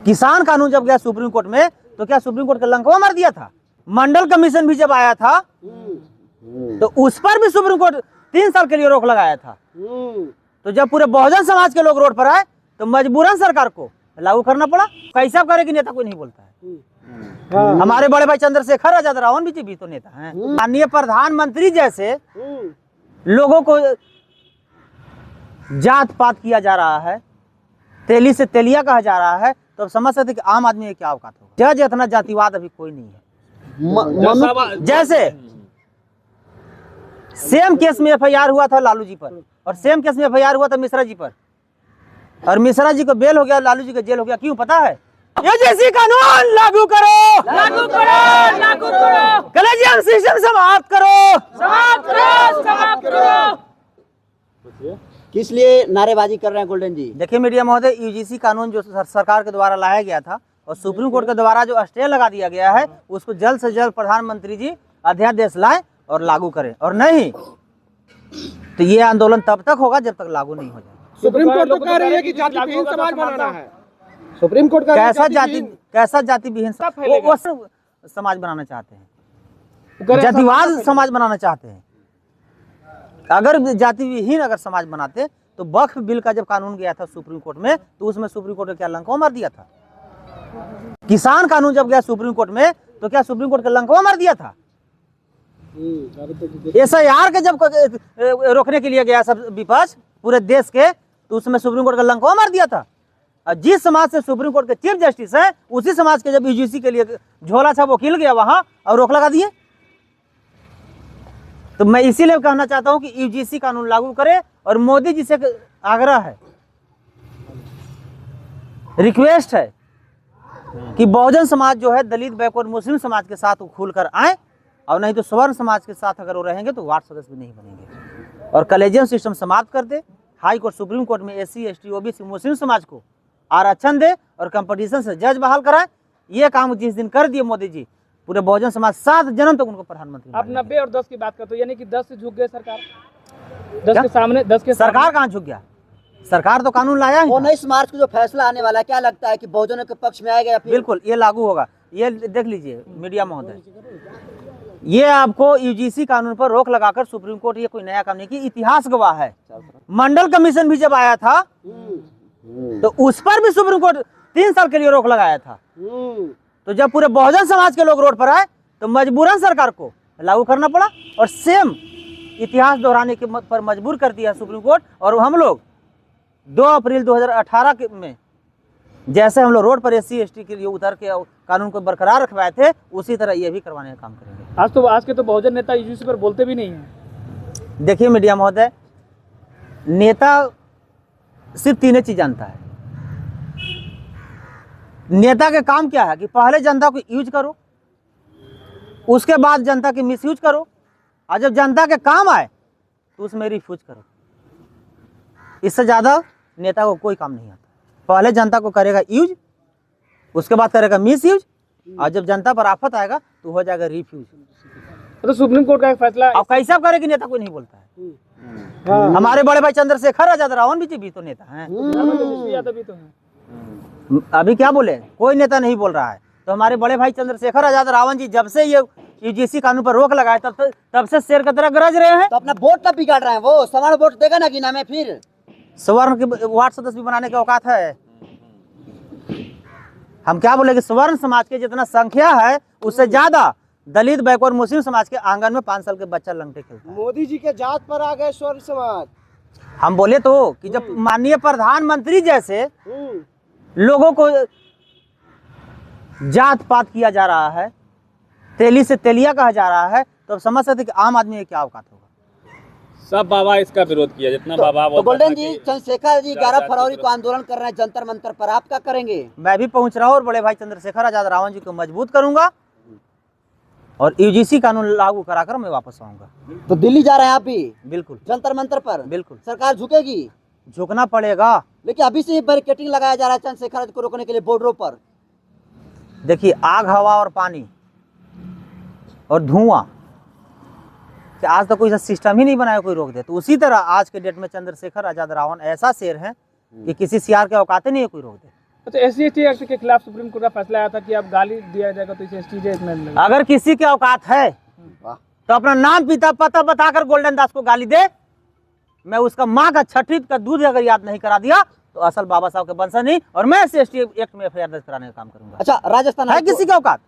किसान कानून जब गया सुप्रीम कोर्ट में तो क्या सुप्रीम कोर्ट का लंका मार दिया था? मंडल कमीशन भी जब आया था तो उस पर भी सुप्रीम कोर्ट 3 साल के लिए रोक लगाया था। तो जब पूरे बहुजन समाज के लोग रोड पर आए तो मजबूरन सरकार को लागू करना पड़ा। कैसा करेगी नेता कोई नहीं बोलता है। हमारे बड़े भाई चंद्रशेखर आजाद रावण भी तो नेता हैं। माननीय प्रधानमंत्री जैसे लोगों को जात पात किया जा रहा है, तेली से तेलिया कहा जा रहा है, तो अब समझ सकते कि आम आदमी में क्या औकात होगा। जज इतना जातिवाद अभी कोई नहीं है। जैसे सेम केस में एफआईआर हुआ था लालू जी पर और सेम केस में एफआईआर हुआ था मिश्रा जी पर, और मिश्रा जी को बेल हो गया, लालू जी का जेल हो गया। क्यों पता है? ये जैसी कानून लागू करो, लागू करो, लागू करो, कलेजियम सिस्टम समाप्त करो, समाप्त करो, समाप्त करो। किस लिए नारेबाजी कर रहे हैं गोल्डन जी? देखिए मीडिया महोदय, यूजीसी कानून जो सरकार के द्वारा लाया गया था और सुप्रीम कोर्ट के द्वारा जो स्टे लगा दिया गया है, उसको जल्द से जल्द प्रधानमंत्री जी अध्यादेश लाए और लागू करें, और नहीं तो ये आंदोलन तब तक होगा जब तक लागू नहीं हो जाए। सुप्रीम कोर्ट तो कह रही है कि जाति विहीन समाज बनाना है। सुप्रीम कोर्ट का कैसा जाति विहीन वो समाज बनाना चाहते हैं, जातिवाद समाज बनाना चाहते हैं। अगर जाति विहीन अगर समाज बनाते तो वक्फ बिल का जब कानून गया था सुप्रीम कोर्ट में तो उसमें सुप्रीम कोर्ट ने क्या लंका मार दिया था? किसान कानून जब गया सुप्रीम कोर्ट में तो क्या सुप्रीम कोर्ट का लंका मार दिया था? एसआईआर के जब रोकने के लिए गया सब विपक्ष पूरे देश के, तो उसमें सुप्रीम कोर्ट का लंका मार दिया था। और जिस समाज से सुप्रीम कोर्ट के चीफ जस्टिस है, उसी समाज के जब यूजीसी के लिए झोला था वो खिल गया वहां और रोक लगा दिए। तो मैं इसीलिए कहना चाहता हूं कि यूजीसी कानून लागू करे, और मोदी जी से आग्रह है, रिक्वेस्ट है कि बहुजन समाज जो है दलित बैकवर्ड मुस्लिम समाज के साथ खुलकर आए, और नहीं तो स्वर्ण समाज के साथ अगर वो रहेंगे तो वार्ड सदस्य भी नहीं बनेंगे। और कलेजियम सिस्टम समाप्त कर दे, हाई कोर्ट सुप्रीम कोर्ट में एससी एसटी ओबीसी मुस्लिम समाज को आरक्षण दे और कंपटीशन से जज बहाल कराए। ये काम जिस दिन कर दिए मोदी जी, पूरे बहुजन समाज 7 जन्म तक उनको प्रधानमंत्री। आप 90 और 10 की बात करते हो, यानी कि 10 से झुक गए सरकार। 10 के सामने 10 के सरकार कहाँ झुक गया? सरकार तो कानून लाया है। 19 मार्च को जो फैसला आने वाला है, क्या लगता है कि बहुजनों के पक्ष में आएगा? बिल्कुल ये लागू होगा। ये देख लीजिए मीडिया महोदय, ये आपको यूजीसी कानून पर रोक लगाकर सुप्रीम कोर्ट, ये कोई नया काम नहीं किया, इतिहास गवाह है। मंडल कमीशन भी जब आया था तो उस पर भी सुप्रीम कोर्ट 3 साल के लिए रोक लगाया था। तो जब पूरे बहुजन समाज के लोग रोड पर आए तो मजबूरन सरकार को लागू करना पड़ा, और सेम इतिहास दोहराने के पर मजबूर कर दिया सुप्रीम कोर्ट। और हम लोग 2 अप्रैल 2018 में जैसे हम लोग रोड पर एससी एसटी के लिए उतर के कानून को बरकरार रखवाए थे, उसी तरह ये भी करवाने का काम करेंगे। आज के तो बहुजन नेता यूजीसी पर बोलते भी नहीं है। देखिए मीडिया महोदय, नेता सिर्फ 3 चीज जानता है। नेता के काम क्या है कि पहले जनता को यूज करो, उसके बाद जनता की मिस यूज करो, और जब जनता के काम आए तो उसमें रिफ्यूज करो। इससे ज्यादा नेता को कोई काम नहीं आता। पहले जनता को करेगा यूज, उसके बाद करेगा मिस यूज, और जब जनता पर आफत आएगा तो हो जाएगा रिफ्यूज। तो सुप्रीम कोर्ट का एक फैसला अब कैसा करेगी नेता कोई नहीं बोलता है। हमारे बड़े भाई चंद्रशेखर आजाद रावण भी तो नेता हैं। अभी क्या बोले, कोई नेता नहीं बोल रहा है। तो हमारे बड़े भाई चंद्रशेखर आजाद रावण जी जब से ये यूजीसी कानून पर रोक लगाए तब से शेर की तरह गरज रहे हैं। तो अपना वोट तब बिगाड़ रहे हैं। वो सवाल वोट देगा ना कि नाम फिर स्वर्ण के वार्ड सदस्य भी बनाने की औकात है। हम क्या बोले कि स्वर्ण समाज के जितना संख्या है उससे ज्यादा दलित बैकवर्ड मुस्लिम समाज के आंगन में 5 साल के बच्चा लंगटे खेलता है। मोदी जी के जात पर आ गए स्वर्ण समाज। हम बोले तो कि जब माननीय प्रधानमंत्री जैसे लोगों को जात पात किया जा रहा है, तेली से तेलिया कहा जा रहा है, तो अब समझ सकते कि आम आदमी में क्या औकात होगा। सब बाबा इसका विरोध किया, जितना बाबा तो गोल्डन जी, चंद्रशेखर जी 11 फरवरी को आंदोलन कर रहे हैं जंतर मंतर पर, आप क्या करेंगे? मैं भी पहुंच रहा हूँ और बड़े भाई चंद्रशेखर आजाद रावण जी को मजबूत करूंगा, और यूजीसी कानून लागू कराकर मैं वापस आऊंगा। तो दिल्ली जा रहे हैं आप भी? बिल्कुल। जंतर मंतर पर? बिल्कुल। सरकार झुकेगी? झुकना पड़ेगा। लेकिन अभी से बैरिकेडिंग लगाया जा रहा है चंद्रशेखर को रोकने के लिए बॉर्डरों पर। देखिए आग, हवा और पानी और धुआं, आज तक कोई सिस्टम ही नहीं बनाया कोई रोक दे। तो उसी तरह आज के डेट में चंद्रशेखर आजाद रावण ऐसा शेर है कि किसी सियार के औकात नहीं है कोई रोक दे। अच्छा, SC/ST एक्ट के खिलाफ सुप्रीम कोर्ट का फैसला आया था कि अब गाली दिया जाएगा तो इसे STJ में लगेगा। अगर किसी के औकात है तो अपना नाम पिता पता बताकर गोल्डन दास को गाली दे। मैं उसका माँ का छठी का दूध अगर याद नहीं करा दिया तो असल बाबा साहब के वंशज नहीं, और मैं SC/ST एक्ट में FIR दर्ज कराने का काम करूंगा। अच्छा, राजस्थान है हाई कोर्ट- किसी के औकात?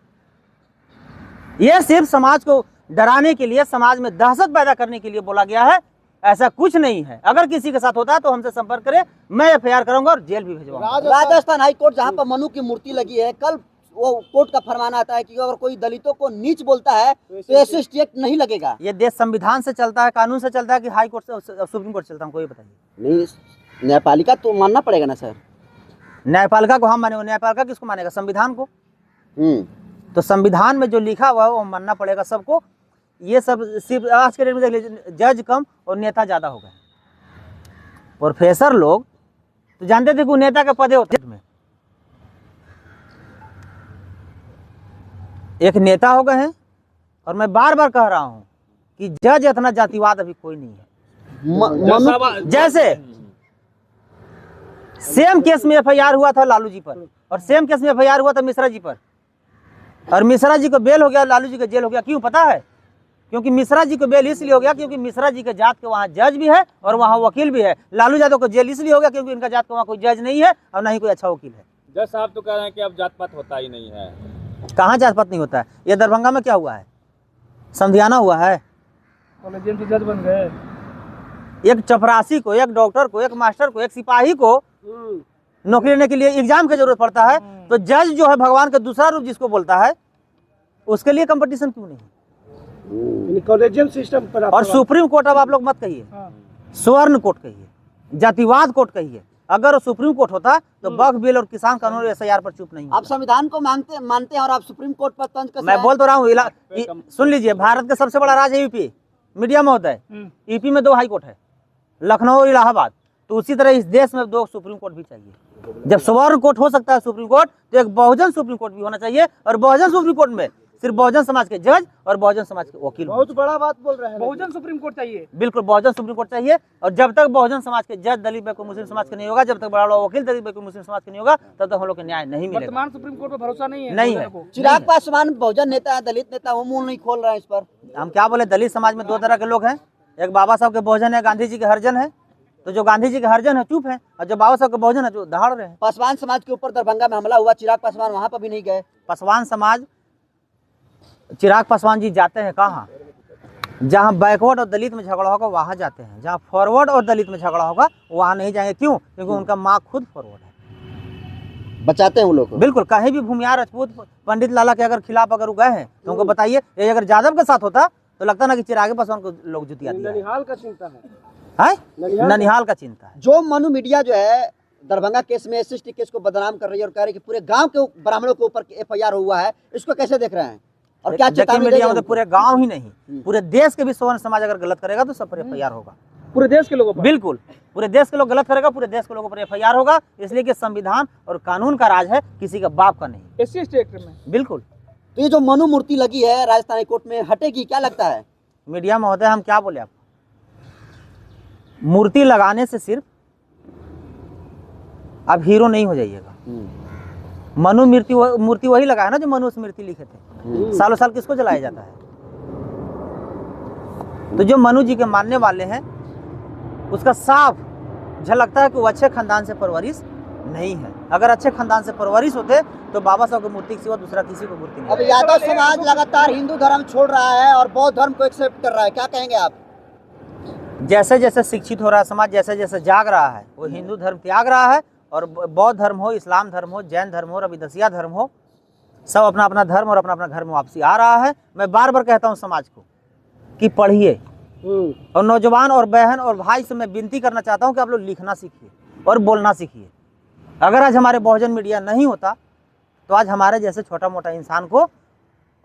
ये सिर्फ समाज को डराने के लिए, समाज में दहशत पैदा करने के लिए बोला गया है, ऐसा कुछ नहीं है। अगर किसी के साथ होता है तो हमसे संपर्क करें, मैं FIR करूंगा और जेल भी भिजवाऊंगा। राजस्थान हाई कोर्ट जहाँ पर मनु की मूर्ति लगी है, कल वो कोर्ट का फरमान आता है कि अगर कोई दलितों को नीच बोलता है तो SC/ST एक्ट नहीं लगेगा। ये देश संविधान से चलता है, कानून से चलता है कि हाई कोर्ट से सुप्रीम कोर्ट चलता है? कोई बताइए। नहीं, न्यायपालिका तो मानना पड़ेगा ना सर। न्यायपालिका को हम मानेंगे, न्यायपालिका किसको मानेगा? संविधान को। हम्म, तो संविधान में जो लिखा हुआ है वो मानना पड़ेगा सबको। ये सब सिर्फ आज के डेट में देख लीजिए, जज कम और नेता ज्यादा हो गए। प्रोफेसर लोग तो जानते थे कि वो नेता के पदे होते में एक नेता हो गए हैं। और मैं बार बार कह रहा हूं कि जज इतना जातिवाद अभी कोई नहीं है। जैसे सेम केस में FIR हुआ था लालू जी पर, और सेम केस में FIR हुआ था मिश्रा जी पर, और मिश्रा जी को बेल हो गया, लालू जी का जेल हो गया। क्यों पता है? क्योंकि मिश्रा जी को बेल इसलिए हो गया क्योंकि मिश्रा जी के जात के वहाँ जज भी है और वहाँ वकील भी है। लालू यादव को जेल इसलिए हो गया क्योंकि इनका जात के वहाँ कोई जज नहीं है और ना ही कोई अच्छा वकील है। जज साहब तो कह रहे हैं कि अब जात पात होता ही नहीं है। कहाँ जात पात नहीं होता है? ये दरभंगा में क्या हुआ है? समधियाना हुआ है। कॉलेजियम के जज बन गए। एक चपरासी को, एक डॉक्टर को, एक मास्टर को, एक सिपाही को नौकरी लेने के लिए एग्जाम की जरूरत पड़ता है, तो जज जो है भगवान का दूसरा रूप जिसको बोलता है, उसके लिए कंपटीशन क्यों नहीं? कॉलेजियम सिस्टम पर और सुप्रीम कोर्ट, अब आप लोग मत कहिए स्वर्ण कोर्ट कहिए, जातिवाद कोर्ट कहिए। अगर सुप्रीम कोर्ट होता तो बग बिल और किसान कानून SIR पर चुप नहीं आप होता। संविधान को मानते हैं और आप सुप्रीम कोर्ट पर तंज कस मैं बोल तो रहा हूँ, सुन लीजिए, भारत का सबसे बड़ा राज्य है यूपी। मीडिया महोदय, यूपी में 2 हाई कोर्ट है, लखनऊ और इलाहाबाद। तो उसी तरह इस देश में 2 सुप्रीम कोर्ट भी चाहिए। जब स्वर्ण कोर्ट हो सकता है सुप्रीम कोर्ट, तो एक बहुजन सुप्रीम कोर्ट भी होना चाहिए। और बहुजन सुप्रीम कोर्ट में सिर्फ बहुजन समाज के जज और बहुजन समाज के वकील। बहुत बड़ा बात बोल रहे हैं। बहुजन सुप्रीम कोर्ट चाहिए। बिल्कुल बहुजन सुप्रीम कोर्ट चाहिए। और जब तक बहुजन समाज के जज दलित को मुस्लिम समाज के नहीं होगा, जब तक बड़ा बड़ा वकील दलित को मुस्लिम समाज के नहीं होगा, तब तक हम लोग को न्याय नहीं मिलेगा। वर्तमान सुप्रीम कोर्ट पर भरोसा नहीं है? नहीं है। चिराग पासवान बहुजन नेता है, दलित नेता, वो मुंह नहीं खोल रहे हैं इस पर। हम क्या बोले, दलित समाज में 2 तरह के लोग हैं। एक बाबा साहब के बहुजन है, गांधी जी के हरिजन है। तो जो गांधी जी के हरिजन है चुप है, और जो बाबा साहब के बहुजन है जो दहाड़ रहे हैं। पासवान समाज के ऊपर दरभंगा में हमला हुआ, चिराग पासवान वहां पर भी नहीं गए। पासवान समाज, चिराग पासवान जी जाते हैं कहाँ? जहाँ बैकवर्ड और दलित में झगड़ा होगा वहाँ जाते हैं। जहाँ फॉरवर्ड और दलित में झगड़ा होगा वहाँ नहीं जाएंगे। क्यों? क्योंकि उनका माँ खुद फॉरवर्ड है। बचाते हैं वो लोग को। बिल्कुल, कहीं भी भूमियार राजपूत पंडित लाला के अगर खिलाफ अगर गए हैं तो उनको बताइए, ये अगर यादव के साथ होता तो लगता ना कि चिराग पासवान को लोग जुतिया दिया है। ननिहाल का चिंता है। ननिहाल का चिंता है। जो मनु मीडिया जो है दरभंगा केस में SC/ST केस को बदनाम कर रही है और कह रही है कि पूरे गांव के ब्राह्मणों के ऊपर FIR हुआ है, इसको कैसे देख रहे हैं? और क्या चेतावनी मीडिया देंगे में तो पूरे गांव ही नहीं, पूरे देश के भी स्वर्ण समाज अगर गलत करेगा तो सब पर FIR होगा। पूरे देश के लोगों पर? बिल्कुल, पूरे देश के लोग गलत करेगा, पूरे देश के लोगों पर FIR होगा। इसलिए कि संविधान और कानून का राज है, किसी का बाप का नहीं। SC/ST एक्ट में बिल्कुल। तो ये जो मनु मूर्ति लगी है राजस्थान हाई कोर्ट में, हटेगी क्या लगता है? मीडिया महोदय, हम क्या बोले आपको? मूर्ति लगाने से सिर्फ आप हीरो नहीं हो जाइएगा। मनु मूर्ति वही लगा है ना जो मनु स्मृति लिखे थे। सालों साल किसको जलाया जाता है? तो जो मनु जी के मानने वाले हैं उसका साफ झलकता है कि वो अच्छे खानदान से परवरिश नहीं है। अगर अच्छे खानदान से परवरिश होते तो बाबा साहब की मूर्ति के सिवा दूसरा किसी को मूर्ति नहीं। अब यादव समाज लगातार हिंदू धर्म छोड़ रहा है और बौद्ध धर्म को एक्सेप्ट कर रहा है, क्या कहेंगे आप? जैसे जैसे शिक्षित हो रहा है समाज, जैसे जैसे जाग रहा है, वो हिंदू धर्म त्याग रहा है। और बौद्ध धर्म हो, इस्लाम धर्म हो, जैन धर्म हो, रविदसिया धर्म हो, सब अपना अपना धर्म और अपना अपना घर में वापसी आ रहा है। मैं बार बार कहता हूँ समाज को कि पढ़िए, और नौजवान और बहन और भाई से मैं विनती करना चाहता हूँ कि आप लोग लिखना सीखिए और बोलना सीखिए। अगर आज हमारे बहुजन मीडिया नहीं होता तो आज हमारे जैसे छोटा मोटा इंसान को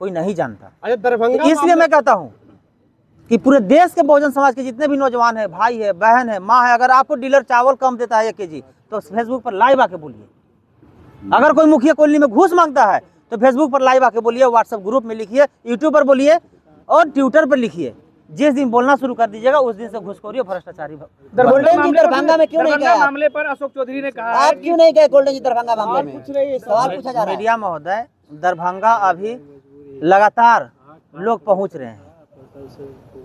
कोई नहीं जानता। इसलिए मैं कहता हूँ कि पूरे देश के बहुजन समाज के जितने भी नौजवान है, भाई है, बहन है, माँ है, अगर आपको डीलर चावल कम देता है 1 kg तो फेसबुक पर लाइव आके बोलिए। अगर कोई मुखिया कॉलोनी में घूस मांगता है तो फेसबुक पर लाइव आके बोलिए, व्हाट्सएप ग्रुप में लिखिए, यूट्यूब पर बोलिए और ट्विटर पर लिखिए। जिस दिन बोलना शुरू कर दीजिएगा उस दिन से घुसखोरी और भ्रष्टाचारी गोल्डन जी दरभंगा में क्यों नहीं दरभंगा गए आप? मामले पर अशोक चौधरी ने कहा है आप क्यों नहीं गए गोल्डन जी दरभंगा मामले में? सवाल पूछा जा रहा है। मीडिया महोदय, दरभंगा अभी लगातार लोग पहुंच रहे हैं,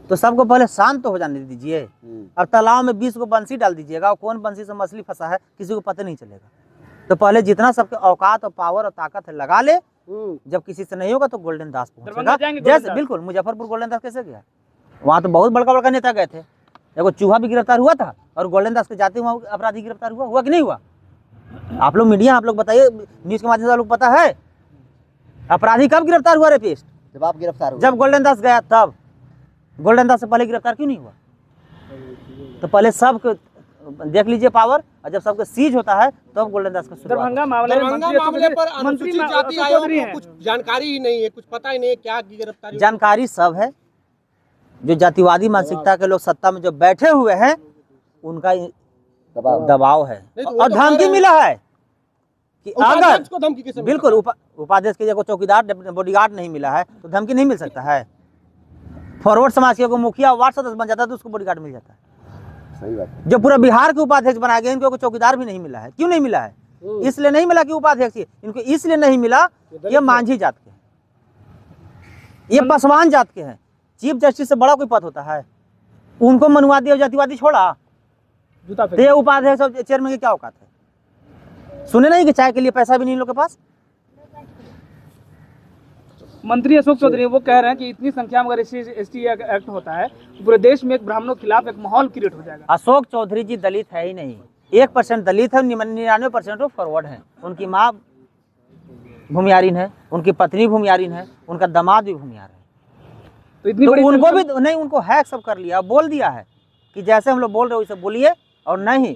तो सबको पहले शांत तो हो जाने दीजिए। अब तालाब में 20 को बंसी डाल दीजिएगा, कौन बंसी से मछली फंसा है किसी को पता नहीं चलेगा। तो पहले जितना सबके औकात और पावर और ताकत है लगा ले, जब किसी से नहीं होगा तो गोल्डन दास दरभंगा पहुंचेगा। जाएंगे गोल्डन जैसे दास। बिल्कुल मुजफ्फरपुर गोल्डन दास कैसे गया, वहाँ तो बहुत बड़का बड़का नेता गए थे। देखो चूहा भी गिरफ्तार हुआ था और गोल्डन दास के जाते हुआ अपराधी गिरफ्तार हुआ कि नहीं हुआ? आप लोग मीडिया, आप लोग बताइए, न्यूज के माध्यम से आप लोग पता है अपराधी कब गिरफ्तार हुआ? रेपिस्ट जब आप गिरफ्तार हुए। जब गोल्डन दास गया तब। गोल्डन दास से पहले गिरफ्तार क्यों नहीं हुआ? तो पहले सबको देख लीजिए पावर, और जब सबको सीज होता है तब तो गोल्डन दास का शुरुआत दरभंगा मामले में दरभंगा मंत्री मामले पर मंत्री अनुसूचित जाति अशोक आयोग चौधरी को हैं। कुछ जानकारी ही नहीं है, कुछ पता ही नहीं है क्या की गिरफ्तारी। जानकारी सब है। जो जातिवादी मानसिकता के लोग सत्ता में जो बैठे हुए हैं उनका दबाव है नहीं तो वो और तो धमकी कह रहे मिला है कि अगर उपाध्यक्ष को धमकी किसे मिली? बिल्कुल उपाध्यक्ष के जगह चौकीदार बॉडीगार्ड नहीं मिला है तो धमकी नहीं मिल सकता है। फॉरवर्ड समाज के को मुखिया वार्ड सदस्य बन जाता है तो उसको बॉडीगार्ड मिल जाता है। सही बात है। जो पूरा बिहार के उपाध्यक्ष बनाए गए इनको चौकीदार भी नहीं मिला है। क्यों नहीं मिला है? इसलिए नहीं मिला कि उपाध्यक्ष ही, इनको इसलिए नहीं मिला कि ये मांझी जात के हैं, ये पासवान जात के हैं। चीफ जस्टिस से बड़ा कोई पद होता है? उनको मनुवादी और जातिवादी छोड़ा, जूता तो ये उपाध्यक्ष और चेयरमैन की क्या औकात है? सुने नहीं कि चाय के लिए पैसा भी नहीं इन लोग के पास? मंत्री अशोक चौधरी वो कह रहे हैं कि इतनी संख्या में अगर एसटी एक्ट होता है तो पूरे देश में एक ब्राह्मणों के खिलाफ एक माहौल क्रिएट हो जाएगा। अशोक चौधरी जी दलित है ही नहीं, 1% दलित है, 99% फॉरवर्ड है। उनकी माँ भूमियारिन है, उनकी पत्नी भूमियारिन है, उनका दामाद भी भूमियार है। तो इतनी तो बड़ी उनको संख्या भी नहीं, उनको हैक सब कर लिया, बोल दिया है कि जैसे हम लोग बोल रहे हो वैसे बोलिए, और नहीं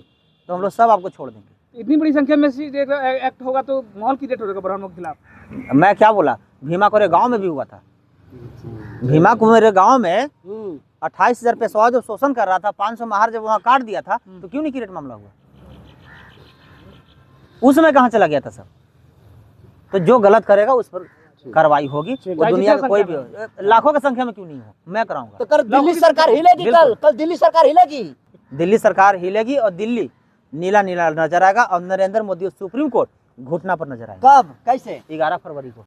तो हम लोग सब आपको छोड़ देंगे। इतनी बड़ी संख्या में एक्ट होगा तो माहौल क्रिएट हो जाएगा ब्राह्मणों के खिलाफ। मैं क्या बोला, भीमा कोरे गांव में भी हुआ था। भीमा कुमारे गांव में 28,000 पेशवा जब शोषण कर रहा था, 500 महार जब वहां काट दिया था तो क्यों नहीं क्रिएट मामला हुआ? उसमें कहाँ चला गया था सब? तो जो गलत करेगा उस पर कार्रवाई होगी। वो दुनिया का कोई भी हो, लाखों की संख्या में क्यों नहीं हो, मैं कराऊंगा। तो कर दिल्ली सरकार हिलेगी, कल दिल्ली सरकार हिलेगी। दिल्ली सरकार हिलेगी और दिल्ली नीला नीला नजर आएगा और नरेंद्र मोदी सुप्रीम कोर्ट घुटना पर नजर आएगा। कब, कैसे? 11 फरवरी को।